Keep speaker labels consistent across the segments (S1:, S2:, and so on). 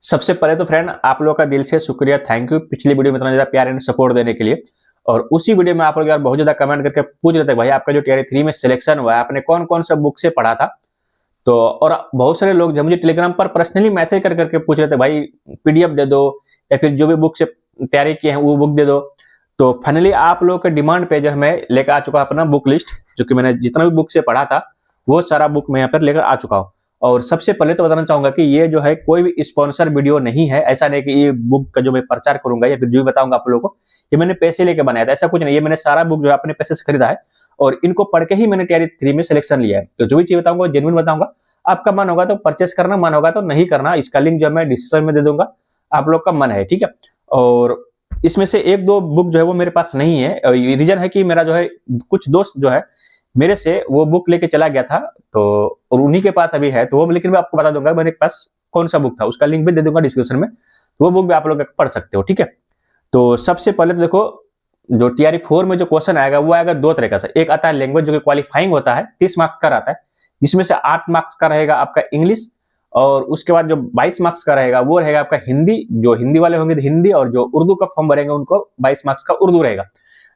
S1: सबसे पहले तो फ्रेंड आप लोगों का दिल से शुक्रिया, थैंक यू पिछली वीडियो में इतना ज़्यादा प्यार एंड सपोर्ट देने के लिए। और उसी वीडियो में आप लोग यार बहुत ज़्यादा कमेंट करके पूछ रहे थे भाई आपका जो टीआरई 3 में सिलेक्शन हुआ है आपने कौन-कौन सा बुक से पढ़ा था? तो और बहुत सारे लोग जो मुझे टेलीग्राम पर पर्सनली मैसेज कर करके पूछ रहे थे भाई पीडीएफ दे दो या फिर जो भी बुक से तैयारी किए हैं वो बुक दे दो। तो फाइनली आप लोगों के डिमांड पे जो मैं लेकर आ चुका अपना बुक लिस्ट, जो कि मैंने जितना भी बुक से पढ़ा था वो सारा बुक मैं यहाँ पर लेकर आ चुका हूँ। और सबसे पहले तो बताना चाहूंगा कि ये जो है कोई भी स्पॉन्सर वीडियो नहीं है। ऐसा नहीं कि ये बुक का जो मैं प्रचार करूंगा या फिर जो भी बताऊंगा आप लोगों को ये मैंने पैसे लेके बनाया था, ऐसा कुछ नहीं। ये मैंने सारा बुक जो है अपने पैसे से खरीदा है और इनको पढ़ के ही मैंने टीआरई 3 में सिलेक्शन लिया है। तो जो भी चीज बताऊंगा जेन्युइन बताऊंगा। आपका मन होगा तो परचेस करना, मन होगा तो नहीं करना। इसका लिंक जो मैं डिस्क्रिप्शन में दे दूंगा, आप लोग का मन है, ठीक है। और इसमें से एक दो बुक जो है वो मेरे पास नहीं है। रीजन है कि मेरा जो है कुछ दोस्त जो है मेरे से वो बुक लेके चला गया था, तो और उन्हीं के पास अभी है। तो वो लेकिन मैं आपको बता दूंगा मेरे पास कौन सा बुक था, उसका लिंक भी दे दूंगा डिस्क्रिप्शन में। वो बुक भी आप लोग पढ़ सकते हो, ठीक है। तो सबसे पहले तो देखो जो टीआरई 4 में जो क्वेश्चन आएगा वो आएगा दो तरीके से। एक आता है लैंग्वेज जो कि क्वालिफाइंग होता है, 30 मार्क्स का रहता है, जिसमें से 8 मार्क्स का रहेगा आपका इंग्लिश और उसके बाद जो 22 मार्क्स का रहेगा वो रहेगा आपका हिंदी। जो हिंदी वाले होंगे तो हिंदी, और जो उर्दू का फॉर्म भरेंगे उनको 22 मार्क्स का उर्दू रहेगा।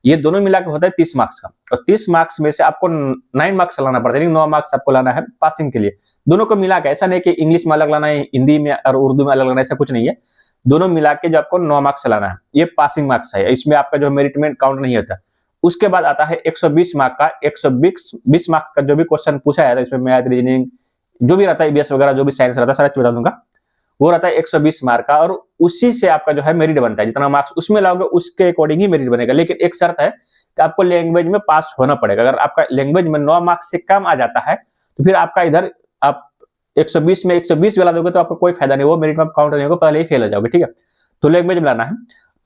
S1: ये दोनों मिलाकर होता है 30 मार्क्स का। और 30 मार्क्स में से आपको 9 मार्क्स लाना पड़ता है, 9 मार्क्स आपको लाना है पासिंग के लिए। दोनों को मिला के, ऐसा नहीं कि इंग्लिश में अलग लाना है हिंदी में और उर्दू में अलग लाना है, ऐसा कुछ नहीं है। दोनों मिला के जो आपको 9 मार्क्स लाना है, ये पासिंग मार्क्स है। इसमें आपका जो मेरिट में काउंट नहीं होता। उसके बाद आता है 120 मार्क का, 120 मार्क्स का जो भी क्वेश्चन पूछा जाता है इसमें मैथ रीजनिंग जो भी रहता है, ईबीएस वगैरह जो भी साइंस रहता है सारा बता दूंगा। वो रहता है 120 मार्क का और उसी से आपका जो है मेरिट बनता है। जितना मार्क्स उसमें लाओगे उसके अकॉर्डिंग ही मेरिट बनेगा। लेकिन एक शर्त है कि आपको लैंग्वेज में पास होना पड़ेगा। अगर आपका लैंग्वेज में 9 मार्क्स से कम आ जाता है तो फिर आपका इधर आप 120 में 120 वाला दोगे तो आपको कोई फायदा नहीं, वो मेरिट में काउंट नहीं होगा, पहले ही फेल हो जाओगे, ठीक है। तो लैंग्वेज में लाना है।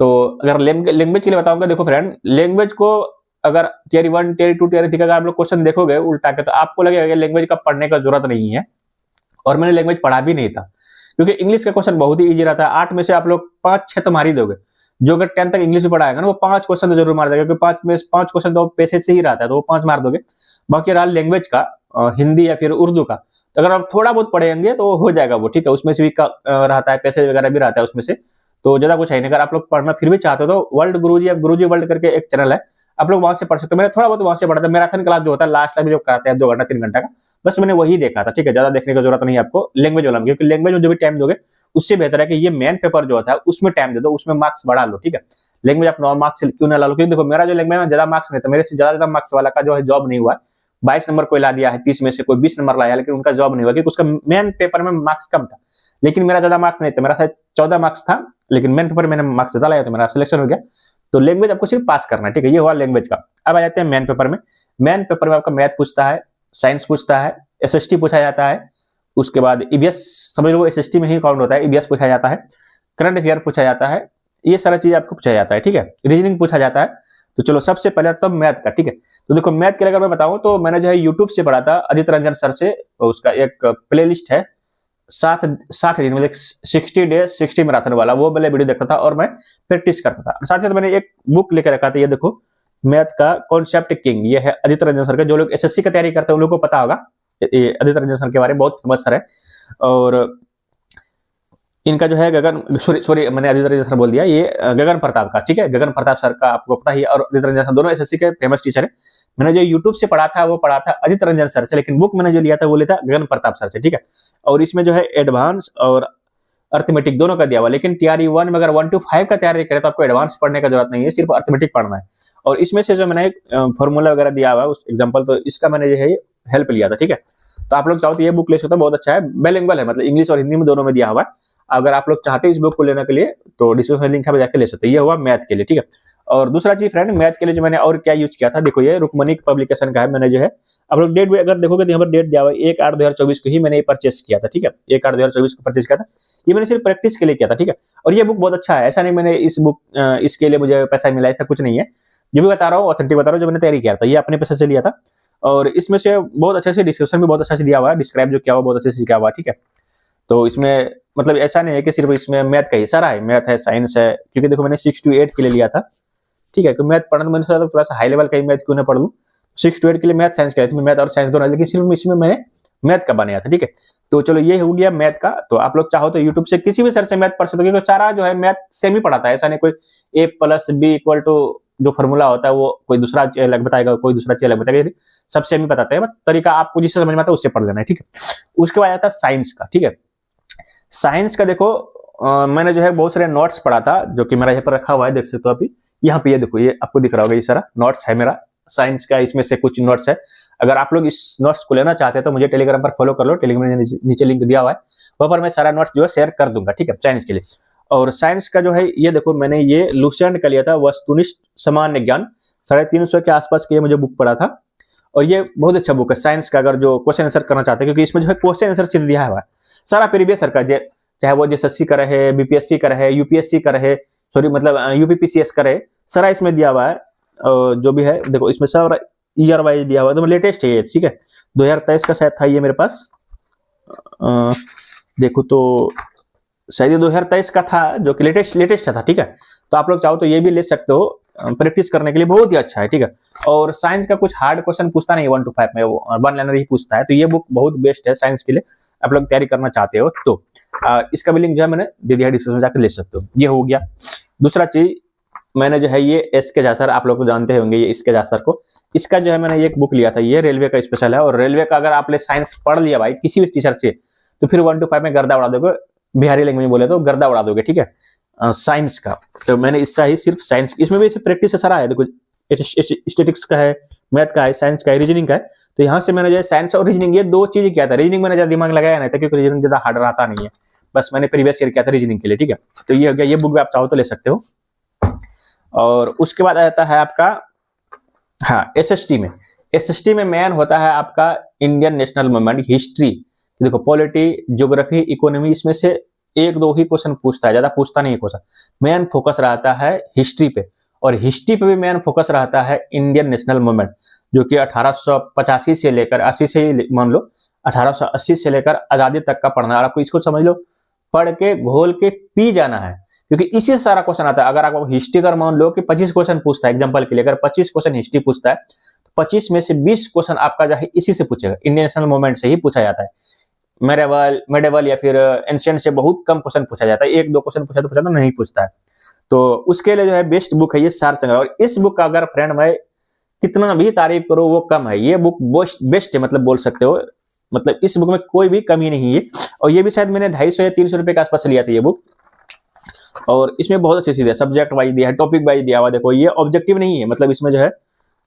S1: तो अगर लैंग्वेज के लिए बताऊंगा, देखो फ्रेंड लैंग्वेज को अगर टीआरई 1 टीआरई 2 टीआरई 3 का अगर आप लोग क्वेश्चन देखोगे उल्टा के तो आपको लगेगा कि लैंग्वेज का पढ़ने का जरूरत नहीं है। और मैंने लैंग्वेज पढ़ा भी नहीं था, क्योंकि इंग्लिश का क्वेश्चन बहुत ही इजी रहता है। 8 में से आप लोग 5-6 तो मार ही दोगे। जो अगर 10 तक इंग्लिश में पढ़ाएगा ना वो 5 क्वेश्चन तो जरूर मार देगा, क्योंकि 5 में 5 क्वेश्चन तो पैसेज से ही रहता है, तो वो 5 मार दोगे। बाकी रहा लैंग्वेज का, हिंदी या फिर उर्दू का, तो अगर आप थोड़ा बहुत पढ़ेंगे तो हो जाएगा वो, ठीक है। उसमें से भी रहता है, पैसेज वगैरह भी रहता है उसमें से, तो ज्यादा कुछ है नहीं। अगर आप लोग पढ़ना फिर भी चाहते हो तो वर्ल्ड गुरुजी या गुरुजी वर्ल्ड करके एक चैनल है, आप लोग वहां से पढ़ सकते हो। मैंने थोड़ा बहुत वहां से पढ़ा था। मैराथन क्लास जो होता है लास्ट में जो कराते हैं 2 घंटा 3 घंटा का, बस मैंने वही देखा था, ठीक है। ज्यादा देखने की जरूरत नहीं है आपको लैंग्वेज वाला में, क्योंकि लैंग्वेज में जो भी टाइम दोगे उससे बेहतर है कि ये मेन पेपर जो होता है उसमें टाइम दे दो, उसमें मार्क्स बढ़ा लो, ठीक है। लैंग्वेज आप 9 मार्क्स से क्यों ना ला लो, क्योंकि देखो मेरा जो लैंग्वेज में ज्यादा मार्क्स नहीं था, मेरे से ज्यादा मार्क्स वाला का जो है जॉब नहीं हुआ। 22 नंबर कोई ला दिया है, 30 में से कोई 20 नंबर लाया, लेकिन उनका जॉब नहीं हुआ क्योंकि उसका मेन पेपर में मार्क्स कम था। लेकिन मेरा ज्यादा मार्क्स नहीं था, मेरा था 14 मार्क्स था, लेकिन मेन पेपर में मैंने मार्क्स ज्यादा लाया तो मेरा सिलेक्शन हो गया। तो लैंग्वेज आपको सिर्फ पास करना है, ठीक है। ये हुआ लैंग्वेज का। अब आ जाते हैं मेन पेपर में। मेन पेपर में आपका मैथ पूछता है, साइंस पूछता है, एसएसटी पूछा जाता है, उसके बाद ईबीएस समझ लो एसएसटी में ही काउंट होता है, ईबीएस पूछा जाता है, करंट अफेयर पूछा जाता है, ये सारा चीज आपको पूछा जाता है, ठीक है। रीजनिंग पूछा जाता है। तो चलो सबसे पहले तो मैथ का, ठीक है। तो देखो मैथ के लिए अगर मैं बताऊं तो मैंने जो है यूट्यूब से पढ़ा था आदित्य रंजन सर से, उसका एक प्ले लिस्ट है 60 दिन मतलब 60 डेज 60 मैराथन वाला, वो वाला वीडियो देखता था और मैं प्रैक्टिस करता था। साथ साथ मैंने एक बुक लेकर रखा था, ये देखो मैथ का कॉन्सेप्ट किंग, ये है आदित्य रंजन सर का। जो लोग एसएससी की तैयारी करते हैं उन लोगों को पता होगा ये आदित्य रंजन सर के बारे में, बहुत फेमस सर है। और इनका जो है गगन सॉरी मैंने आदित्य रंजन सर बोल दिया, ये गगन प्रताप का, ठीक है। गगन प्रताप सर का आपको पता ही है, और आदित्य रंजन सर दोनों एसएससी के फेमस टीचर है। मैंने जो यूट्यूब से पढ़ा था वो पढ़ा था आदित्य रंजन सर से, लेकिन बुक मैंने जो लिया था वो लिया था गगन प्रताप सर से, ठीक है। और इसमें जो है एडवांस और अर्थमेटिक दोनों का दिया हुआ, लेकिन टीआरई 1 में अगर 1 to 5 का तैयारी करें तो आपको एडवांस पढ़ने का जरूरत नहीं है, सिर्फ अर्थमेटिक पढ़ना है। और इसमें से जो मैंने एक फॉर्मूला वगैरह दिया हुआ है उस एग्जांपल, तो इसका मैंने जो है हेल्प लिया था, ठीक है। तो आप लोग चाहो तो ये बुक ले सकते हो, बहुत अच्छा है, बाइलिंगुअल है, मतलब इंग्लिश और हिंदी में दोनों में दिया हुआ है। अगर आप लोग चाहते हैं इस बुक को लेने के लिए तो डिस्क्रिप्शन लिंक पे जाकर ले सकते हैं। ये हुआ मैथ के लिए, ठीक है। और दूसरा चीज फ्रेंड मैथ के लिए जो मैंने और क्या यूज किया था, देखो ये रुकमनी पब्लिकेशन का है। मैंने जो है आप लोग डेट भी अगर देखोगे तो यहाँ पर डेट दिया हुआ है 1/8/2024 को ही मैंने ये परचेस किया था, ठीक है। 1/8/2024 को परचेस किया था। ये मैंने सिर्फ प्रैक्टिस के लिए किया था, ठीक है। और ये बुक बहुत अच्छा है, ऐसा नहीं मैंने इस बुक इसके लिए मुझे पैसा मिला, ऐसा कुछ नहीं है। जो भी बता रहा हूँ ऑथेंटिक बता रहा हूँ, जो मैंने तैयारी किया था ये अपने पैसे से लिया था। और इसमें से बहुत अच्छे से डिस्क्रिप्शन भी बहुत अच्छा से दिया हुआ है, डिस्क्राइब जो किया हुआ बहुत अच्छे से किया हुआ है, ठीक है। तो इसमें मतलब ऐसा नहीं है कि सिर्फ इसमें मैथ का ही सारा है, मैथ है, साइंस है, क्योंकि देखो मैंने 6 to 8 के लिए लिया था, ठीक है। तो मैथ पढ़ना मैंने सोचा थोड़ा सा हाई लेवल का ही मैथ क्यों ना पढ़ लूं, 6 to 8 के लिए मैथ साइंस किया था, मैथ और साइंस दोनों, लेकिन सिर्फ इसमें मैंने मैथ का बनाया था, ठीक है। तो चलो ये हो गया मैथ का। तो आप लोग चाहो तो यूट्यूब से किसी भी सर से मैथ पढ़ सकते हो, क्योंकि सारा जो है मैथ सेम ही पढ़ाता है, ऐसा नहीं कोई a+b = जो फॉर्मूला होता है वो कोई दूसरा अलग बताएगा, कोई दूसरा चीज अलग बताएगा, सब सेम ही बताते हैं, बस तरीका आपको जिससे समझ में आता है उससे पढ़ लेना है, ठीक है। उसके बाद आता है साइंस का, ठीक है। साइंस का देखो मैंने जो है बहुत सारे नोट्स पढ़ा था, जो कि मेरा यहाँ पर रखा हुआ है, देख सकते हो अभी यहाँ पे, ये देखो, ये आपको दिख रहा होगा, ये सारा नोट्स है मेरा साइंस का, इसमें से कुछ नोट्स है। अगर आप लोग इस नोट्स को लेना चाहते हैं तो मुझे टेलीग्राम पर फॉलो कर लो, टेलीग्राम में नीचे लिंक दिया हुआ है, वहां पर मैं सारा नोट्स जो है शेयर कर दूंगा, ठीक है, साइंस के लिए। और साइंस का जो है ये देखो, मैंने ये लुसेंट का लिया था, वस्तुनिष्ठ सामान्य ज्ञान, 350 के आसपास की ये मुझे बुक पढ़ा था, और ये बहुत अच्छा बुक है साइंस का, अगर जो क्वेश्चन आंसर करना चाहते हैं, क्योंकि इसमें जो है क्वेश्चन आंसर सीधे दिया हुआ है सारा प्रीवियस ईयर का, चाहे वो एसएससी का रहे, बीपीएससी का रहे, यूपीएससी का रहे, सॉरी मतलब यूपीपीसीएस का रहे, सारा इसमें दिया हुआ है। जो भी है देखो, इसमें सारा ईयर वाइज दिया हुआ है, तो लेटेस्ट है ये, ठीक है। 2023 का शायद था ये मेरे पास, देखो तो शायद ये 2023 का था, जो कि लेटेस्ट था, ठीक है। तो आप लोग चाहो तो ये भी ले सकते हो, प्रैक्टिस करने के लिए बहुत ही अच्छा है, ठीक है। और साइंस का कुछ हार्ड क्वेश्चन पूछता नहीं 1 to 5 में, वो 1 लाइनर ही पूछता है, तो ये बुक बहुत बेस्ट है साइंस के लिए, आप लोग तैयारी करना चाहते हो तो। इसका भी लिंक जो है मैंने दे दिया, डिस्क्रिप्शन में जाकर ले सकते हो। ये हो गया। दूसरा चीज मैंने जो है ये एस.के. झा सर, आप लोग को जानते होंगे ये एस.के. झा सर को, इसका जो है मैंने एक बुक लिया था, ये रेलवे का स्पेशल है, और रेलवे का अगर आपने साइंस पढ़ लिया भाई किसी भी टीचर से, तो फिर 1 to 5 में गर्दा उड़ा दोगे, बिहारी लैंग्वेज में बोले तो गर्दा उड़ा दोगे, ठीक है, साइंस का। तो मैंने इसका ही सिर्फ साइंस, इसमें भी प्रैक्टिस सारा है, देखो स्टेटिक्स का है, मैथ का है, साइंस का है, रीजनिंग का है। तो यहाँ से मैंने जो है साइंस और रीजनिंग, ये दो चीज किया था। रीजनिंग मैंने ज्यादा दिमाग लगाया नहीं था, क्योंकि रीजनिंग ज्यादा हार्ड रहता नहीं है, बस मैंने प्रीवियस ईयर किया था रीजनिंग के लिए, ठीक है। तो ये हो गया, ये बुक भी आप चाहो तो ले सकते हो। और उसके बाद आता है आपका, हाँ, एसएसटी में मेन होता है आपका इंडियन नेशनल मूवमेंट, हिस्ट्री, देखो पॉलिटी, ज्योग्राफी, इकोनॉमी, इसमें से 1-2 ही क्वेश्चन पूछता है, ज्यादा पूछता नहीं है क्वेश्चन। मेन फोकस रहता है हिस्ट्री पे, और हिस्ट्री पे भी मेन फोकस रहता है इंडियन नेशनल मूवमेंट, जो कि 1885 से लेकर 80 से मान लो 1880 से लेकर आजादी तक का पढ़ना है। आपको इसको समझ लो, पढ़ के घोल के पी जाना है, क्योंकि इसी से सारा क्वेश्चन आता है। अगर आपको हिस्ट्री का मान लो कि 25 क्वेश्चन पूछता है, एग्जांपल के लिए अगर 25 क्वेश्चन हिस्ट्री पूछता है, तो 25 में से 20 क्वेश्चन आपका जो है इसी से पूछेगा, इंडियन नेशनल मूवमेंट से ही पूछा जाता है। मेडिवल या फिर एंशिएंट से बहुत कम क्वेश्चन पूछा जाता है, 1-2 क्वेश्चन पूछा तो नहीं पूछता है। तो उसके लिए जो है बेस्ट बुक है ये सारचंद्र, और इस बुक का अगर फ्रेंड मैं कितना भी तारीफ करो वो कम है, ये बुक बेस्ट है, मतलब बोल सकते हो, मतलब इस बुक में कोई भी कमी नहीं है। और ये भी शायद मैंने 250 या 300 रुपए के आसपास लिया था ये बुक, और इसमें बहुत अच्छी चीज है, सब्जेक्ट वाइज दिया है, टॉपिक वाइज दिया हुआ। देखो ये ऑब्जेक्टिव नहीं है, मतलब इसमें जो है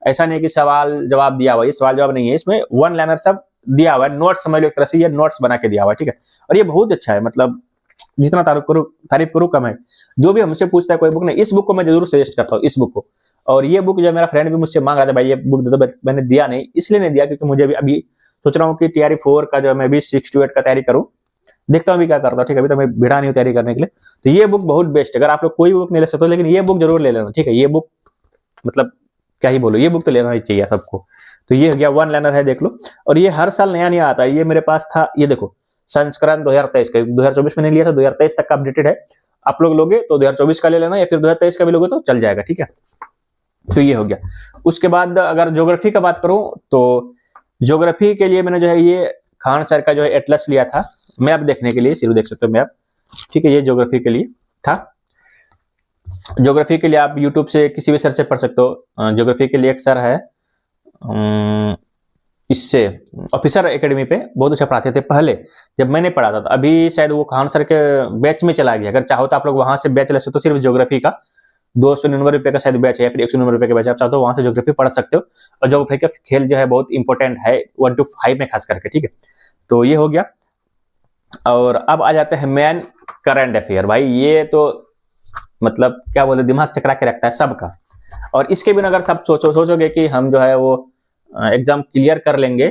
S1: ऐसा नहीं कि सवाल जवाब दिया हुआ है, सवाल जवाब नहीं है, इसमें 1 लाइनर सब दिया हुआ है, नोट्स समझ लो एक तरह से, ये नोट्स बना के दिया हुआ है, ठीक है। और ये बहुत अच्छा है, मतलब जितना तारीफ करूँ कम है। जो भी हमसे पूछता है कोई बुक नहीं, इस बुक को मैं जरूर सजेस्ट करता हूँ, इस बुक को। और ये बुक जो मेरा फ्रेंड भी मुझसे मांग रहा था, भाई ये बुक दे दो, मैंने दिया नहीं, इसलिए नहीं दिया क्योंकि मुझे भी अभी सोच रहा हूँ कि TRE 4 का जो मैं भी 6 to 8 का तैयारी करूँ, देखता हूँ अभी क्या करता हूँ, ठीक है। अभी तो मैं भिड़ा नहीं हूँ तैयारी करने के लिए। तो ये बुक बहुत बेस्ट है, अगर आप लोग कोई बुक नहीं ले सकते, लेकिन ये बुक जरूर ले लेना, ठीक है। ये बुक मतलब क्या ही बोलो, ये बुक तो लेना ही चाहिए सबको। तो ये हो गया, 1 लाइनर है, देख लो। और ये हर साल नया आता है, ये मेरे पास था, ये देखो संस्करण 2023 का, 2024 में नहीं लिया था, 2023 तक का अपडेटेड है। आप लोग लोगे तो 2024 का ले लेना, या फिर 2023 का भी लोगे तो चल जाएगा, ठीक है। तो ये हो गया। उसके बाद अगर ज्योग्राफी का बात करूं, तो ज्योग्राफी के लिए मैंने जो है ये खान सर का जो है एटलस लिया था, मैप देखने के लिए, सिर्फ देख सकते हो मैप, ठीक है। ये ज्योग्राफी के लिए था। ज्योग्राफी के लिए आप यूट्यूब से किसी भी सर से पढ़ सकते हो। ज्योग्राफी के लिए एक सर है, इससे ऑफिसर एकेडमी पे बहुत अच्छा पढ़ाते थे पहले जब मैंने पढ़ा था। अभी शायद वो खान सर के बैच में चला गया, अगर चाहो तो आप लोग वहां से बैच ले सकते हो, सिर्फ ज्योग्राफी का 299 रुपए का शायद बैच है, या फिर 199 रुपए का बैच, आप चाहो तो वहां से ज्योग्राफी पढ़ सकते हो। और ज्योग्राफी का खेल जो है बहुत इंपॉर्टेंट है 1 to 5 में खास करके, ठीक है। तो ये हो गया। और अब आ जाते हैं मेन करंट अफेयर। भाई ये तो मतलब क्या बोले, दिमाग चकरा के रखता है सबका। और इसके बिना अगर सब सोचोगे कि हम जो है वो एग्जाम क्लियर कर लेंगे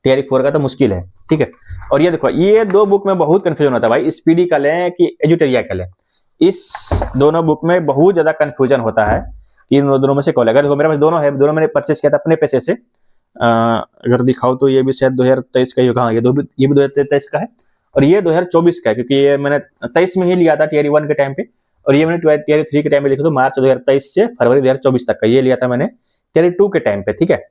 S1: TRE 4 का, तो मुश्किल है, ठीक है। और ये देखो, ये 2 बुक में बहुत कंफ्यूजन होता है भाई, स्पीडी का लें कि एजुटेरिया का लें, इस दोनों बुक में बहुत ज्यादा कंफ्यूजन होता है कि इन दोनों में से कौन लेगा। देखो मेरे पास दोनों है, दोनों मैंने परचेस किया था अपने पैसे से। अगर दिखाओ तो ये भी शायद 2023 का ही होगा, ये भी 2023 का है, और ये 2024 का है, क्योंकि ये मैंने 23 में ही लिया था TRE 1 के टाइम पे, और ये मैंने TRE 3 के टाइम पे लिखा था, मार्च 2023 से फरवरी 2024 तक का ये लिया था मैंने TRE 2 के टाइम पे, ठीक है।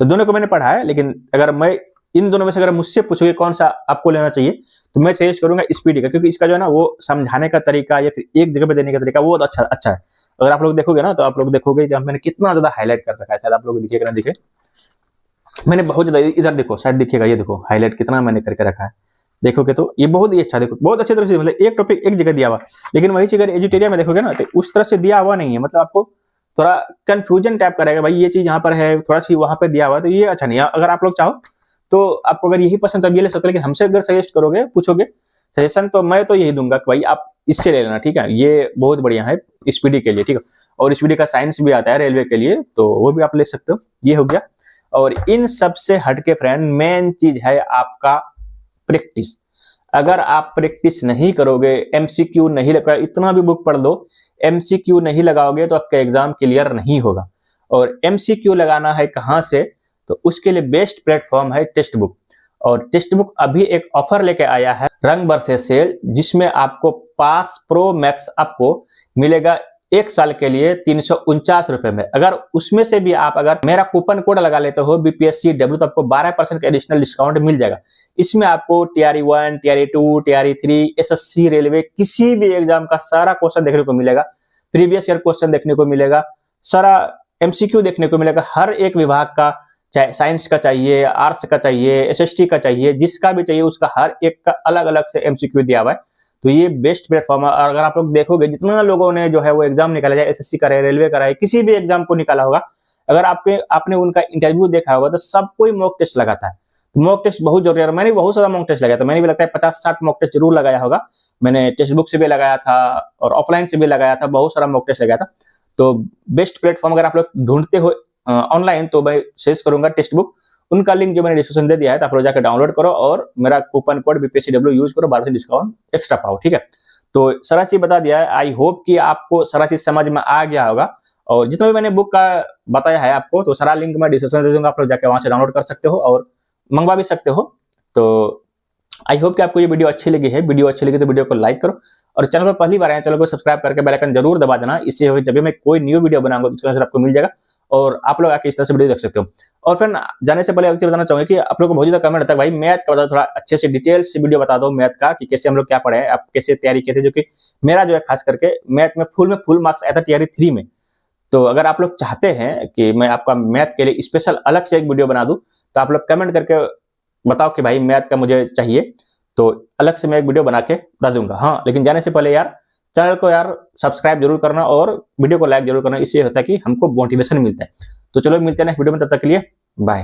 S1: तो दोनों को मैंने पढ़ा है, लेकिन अगर मैं इन दोनों में से अगर मुझसे पूछोगे कौन सा आपको लेना चाहिए, तो मैं सजेस्ट करूंगा स्पीडी का, क्योंकि इसका जो है ना वो समझाने का तरीका या फिर एक जगह पे देने का तरीका वो अच्छा है। अगर आप लोग देखोगे ना, तो आप लोग देखोगे जब मैंने कितना ज्यादा हाईलाइट कर रखा है, शायद आप लोग दिखेगा ना दिखे, मैंने बहुत ज्यादा, इधर देखो शायद दिखेगा, ये देखो हाईलाइट कितना मैंने करके रखा है, देखोगे तो ये बहुत ही अच्छा, देखो बहुत अच्छी तरह से, मतलब एक टॉपिक एक जगह दिया हुआ, लेकिन वही चीज अगर एजुटेरिया में देखोगे ना, तो उस तरह से दिया हुआ नहीं है, मतलब आपको थोड़ा कंफ्यूजन टाइप करेगा, भाई ये चीज यहाँ पर है, थोड़ा सी वहां पे दिया हुआ है, तो ये अच्छा नहीं है। अगर आप लोग चाहो तो आपको अगर यही पसंद तब ये ले सकते हो, लेकिन हमसे अगर सजेस्ट करोगे, पूछोगे सजेशन, तो मैं तो यही दूंगा कि भाई आप इससे ले लेना, ठीक है, ये बहुत बढ़िया है स्पीडी के लिए, ठीक है। और स्पीडी का साइंस भी आता है रेलवे के लिए, तो वो भी आप ले सकते हो, ये हो गया। और इन सबसे हटके फ्रेंड मेन चीज है आपका प्रैक्टिस। अगर आप प्रैक्टिस नहीं करोगे, एमसीक्यू नहीं लगा, इतना भी बुक पढ़ लो, एमसीक्यू नहीं लगाओगे तो आपका एग्जाम क्लियर नहीं होगा। और एमसीक्यू लगाना है कहां से, तो उसके लिए बेस्ट प्लेटफॉर्म है टेक्स्ट बुक। और टेक्स्ट बुक अभी एक ऑफर लेके आया है रंग वर्सेस सेल, जिसमें आपको पास प्रो मैक्स आपको मिलेगा 1 साल के लिए 349 रुपए में। अगर उसमें से भी आप अगर मेरा कूपन कोड लगा लेते हो BPSCW, तो आपको 12% का एडिशनल डिस्काउंट मिल जाएगा। इसमें आपको TRE 1, TRE 2, TRE 3, SSC railway किसी भी एग्जाम का सारा क्वेश्चन देखने को मिलेगा, प्रीवियस ईयर क्वेश्चन देखने को मिलेगा, सारा MCQ देखने को मिलेगा, हर एक विभाग का, चाहे साइंस का चाहिए, आर्ट्स का चाहिए, SST का चाहिए, जिसका भी चाहिए उसका हर एक का अलग अलग से MCQ दिया हुआ है। तो ये बेस्ट प्लेटफॉर्म है। और अगर आप लोग देखोगे जितना लोगों ने जो है वो एग्जाम निकाला, जाए SSC का है, रेलवे का है, किसी भी एग्जाम को निकाला होगा, अगर आपने उनका इंटरव्यू देखा होगा, तो सब कोई मॉक टेस्ट लगाता है। तो मॉक टेस्ट बहुत जरूरी है। मैंने बहुत सारा मॉक टेस्ट लगाया था, मैंने भी लगता है 50-60 मॉक टेस्ट जरूर लगाया होगा। मैंने टेक्स्ट बुक से भी लगाया था और ऑफलाइन से भी लगाया था, बहुत सारा मॉक टेस्ट लगाया था। तो बेस्ट प्लेटफॉर्म अगर आप लोग ढूंढते हो ऑनलाइन, तो मैं सजेस्ट करूंगा टेक्स्ट बुक। उनका लिंक जो मैंने डिस्क्रिप्शन दे दिया है, तो आप लोग जाकर डाउनलोड करो और मेरा कूपन कोड BPSCW यूज करो, 12% डिस्काउंट एक्स्ट्रा पाओ, ठीक है। तो सारा चीज बता दिया है, आई होप कि आपको सारा चीज समझ में आ गया होगा। और जितना भी मैंने बुक का बताया है आपको, तो सारा लिंक मैं डिस्क्रिप्शन में दे दूंगा, आप लोग जाकर वहां से डाउनलोड कर सकते हो और मंगवा भी सकते हो। तो आई होप कि आपको ये वीडियो अच्छी लगी है। वीडियो अच्छी लगी तो वीडियो को लाइक करो, और चैनल पर पहली बार आए चैनल को सब्सक्राइब करके बेल आइकन जरूर दबा देना। इससे जब भी मैं कोई न्यू वीडियो बनाऊंगा तो उसका आपको मिल जाएगा और आप लोग आके इस तरह से वीडियो देख सकते हो। और फिर जाने से पहले एक चीज बताना चाहूंगा कि आप लोग को बहुत ज्यादा कमेंट आता है, भाई मैथ का बताओ, थोड़ा अच्छे से डिटेल से वीडियो बता दो मैथ का, कि कैसे हम लोग क्या पढ़े हैं, आप कैसे तैयारी किए थे। जो कि मेरा जो है खास करके मैथ में फुल मार्क्स आया था TRE 3 में। तो अगर आप लोग चाहते हैं कि मैं आपका मैथ के लिए स्पेशल अलग से एक वीडियो बना दूं, तो आप लोग कमेंट करके बताओ कि भाई मैथ का मुझे चाहिए, तो अलग से मैं एक वीडियो बना के बता दूंगा। हाँ, लेकिन जाने से पहले यार चैनल को यार सब्सक्राइब जरूर करना और वीडियो को लाइक जरूर करना, इससे होता है कि हमको मोटिवेशन मिलता है। तो चलो मिलते हैं नेक्स्ट वीडियो में, तब तक के लिए बाय।